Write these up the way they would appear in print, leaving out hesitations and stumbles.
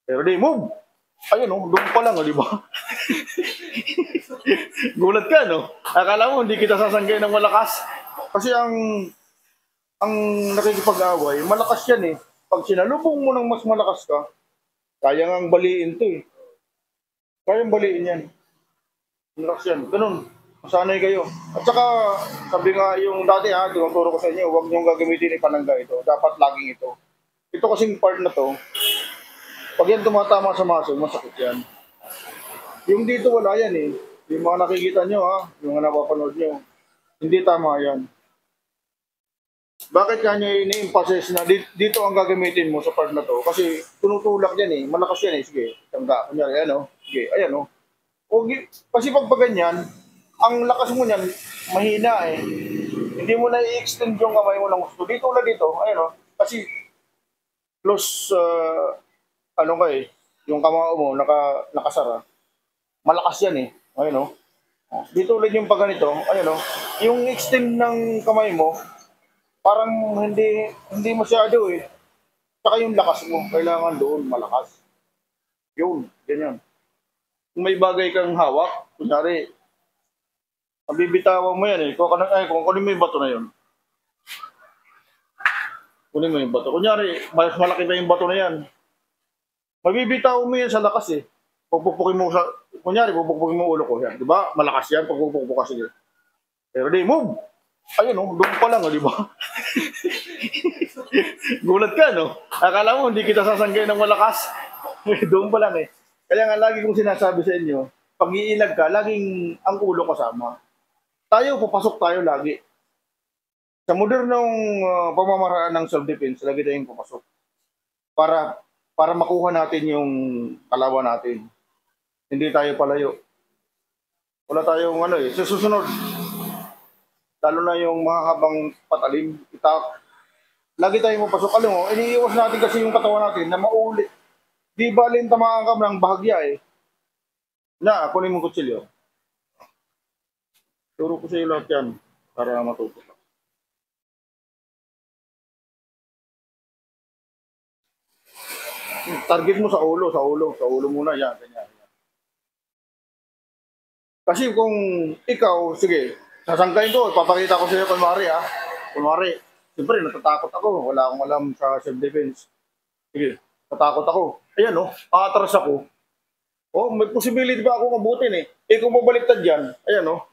Pero di, move! Ayun o, doon pa lang, di ba? Gulat ka, no? Akala mo, hindi kita sasanggay ng malakas. Kasi ang nakikipag-away, malakas yan eh. Pag sinalubong mo ng mas malakas ka, kaya ngang baliin to eh. Kayang baliin yan. Malakas yan. Ganun. Masanay kayo. At saka, sabi nga yung dati ha, tinuturo ko sa inyo, huwag niyong gagamitin ipanangga ito. Dapat laging ito. Ito kasing part na to, pag yan tumatama sa muscle, masakit yan. Yung dito wala yan eh. Yung mga nakikita nyo ha, yung mga napapanood nyo, hindi tama yan. Bakit kanya ini-emphasize na dito ang gagamitin mo sa part na to? Kasi tunutulak yan eh, malakas yan eh. Sige, tangga. Kunyari, ayan o. Sige, ayan o. Kasi pag ganyan, ang lakas mo niyan, mahina eh. Hindi mo na i-extend yung kamay mo ng gusto. Dito ulit dito, ayan o. Kasi close, ano ka eh, yung kamao mo nakasara. Malakas yan eh. Ayan o. Dito ulit yung pag ganito, ayan o. Yung extend ng kamay mo, parang hindi masyado eh. Saka yung lakas mo, kailangan doon malakas. Yun, ganyan. Kung may bagay kang hawak, kunyari, mabibitawan mo yan eh. Kunin mo yung bato na yun. Kunin mo yung bato. Kunyari, mas malaki pa yung bato na yan. Mabibitawan mo yan sa lakas eh. Pagpupukin mo sa, kunyari, pagpupukin mo ulo ko yan. Diba? Malakas yan, pagpupuk kasi yun. Pero di, move! Ayun o, doon pa lang o, di ba? Gulat ka, no? Akala mo, hindi kita sasanggay ng malakas. Doon pa lang eh. Kaya nga, lagi kong sinasabi sa inyo, pag iilag ka, laging ang ulo kasama. Tayo, papasok tayo lagi. Sa modernong pamamaraan ng self-defense, lagi tayong papasok. Para makuha natin yung kalaban natin. Hindi tayo palayo. Wala tayong ano eh. Sa susunod, lalo na yung mahahabang patalim, itak, lagi tayong papasok. Alam mo, iniiwas natin kasi yung katawan natin na maulit. Di balin tamaan ka ng bahagya eh. Na, kunin mong kutsilyo. Turo ko sa iyo lahat yan para matuto ka. Target mo sa ulo muna yan. Ganyan. Kasi kung ikaw, sige, sasangkain ko, ipapakita ko sa iyo kunwari ha. Kunwari, siyempre natatakot ako, wala akong alam sa self-defense. Sige, natakot ako. Ayan o, aatras ako. Oh, may possibility ba ako mabutin eh. Eh kung mabaliktad yan, ayan o.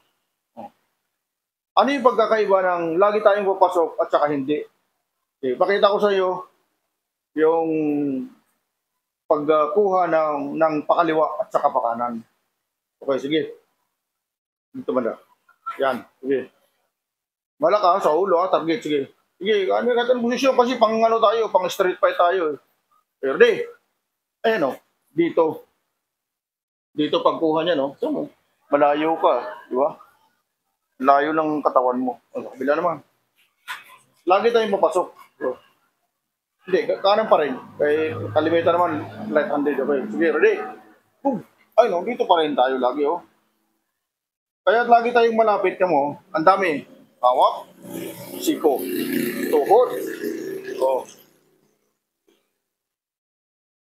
Ano yung pagkakaiba ng lagi tayong papasok at saka hindi? Okay, pakita ko sa iyo yung pagkuha ng pakaliwa at saka pakanan. Okay, sige. Dito banda. Yan, sige. Malakas sa ulo, target, sige. Sige, ano yung natin posisyon kasi pang ano tayo, pang street fight tayo. Pwede. Ayan o, dito. Dito pagkuha niya, no? So, malayo ka, di ba? Layo ng katawan mo. Ano, kabila naman. Lagi tayong papasok. So, hindi, kanan pa rin. Kay kalimitan naman, right-handed. Okay, sige, ready? Boom! Ay, no, dito pa rin tayo lagi, oh. Kaya lagi tayong malapit ka mo. Ang dami. Hawak. Siko. Tuhod. Oh.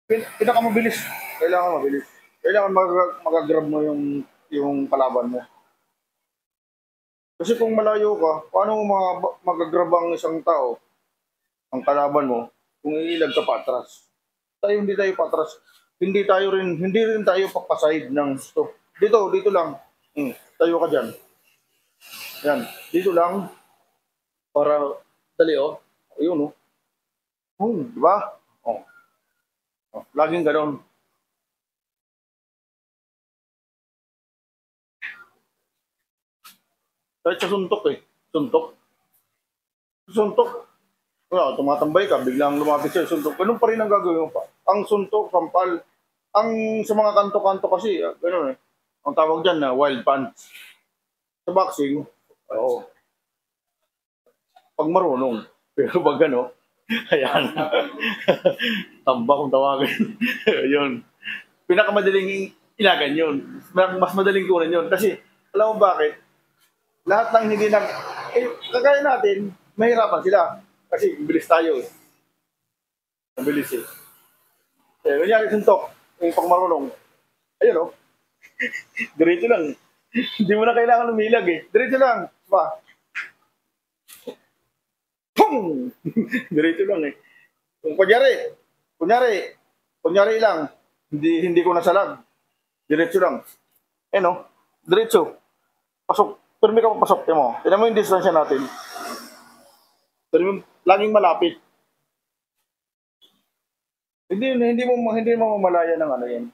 Pinakamabilis. Kailangan mabilis. Kailangan mag-grab mo yung kalaban mo. Kasi kung malayo ka, paano mo mag-grab ang isang tao, ang kalaban mo, kung iilag ka patras? Hindi tayo patras. Hindi rin tayo papaside ng gusto. Dito lang. Tayo ka dyan. Yan. Dito lang. Para, dali oh. Ayun oh. Di ba? Oh. Laging ganon. Kahit sa suntok eh. Suntok. Wala, tumatambay ka, biglang lumapit sa'yo, suntok. Ganun pa rin ang gagawin mo pa. Ang suntok, sampal. Ang sa mga kanto-kanto kasi, ganun eh. Ang tawag dyan na wild punch. Sa boxing, oo. Pag marunong. Pero pag ano, ayan. Tamba kung tawagin. Yun. Pinakamadaling ilagan yun. Mas madaling kunan yun. Kasi, alam mo bakit? Lahat ng hindi kagaya natin, mahirapan sila. Kasi bilis tayo eh. Mabilis eh. Eh, kunyari suntok, yung pag marunong. Ayun, oh. Diretso lang. Hindi mo na kailangan lumilag eh. Diretso lang. Ba? Pum! Diretso lang eh. Kung kunyari lang, hindi ko nasalag. Diretso lang. Eh no, diretso. Pasok. Permi ka papasok. Tiyan mo. Tiyan mo yung distansya natin. Pero laging malapit. Hindi mo mamalaya ng ano yan.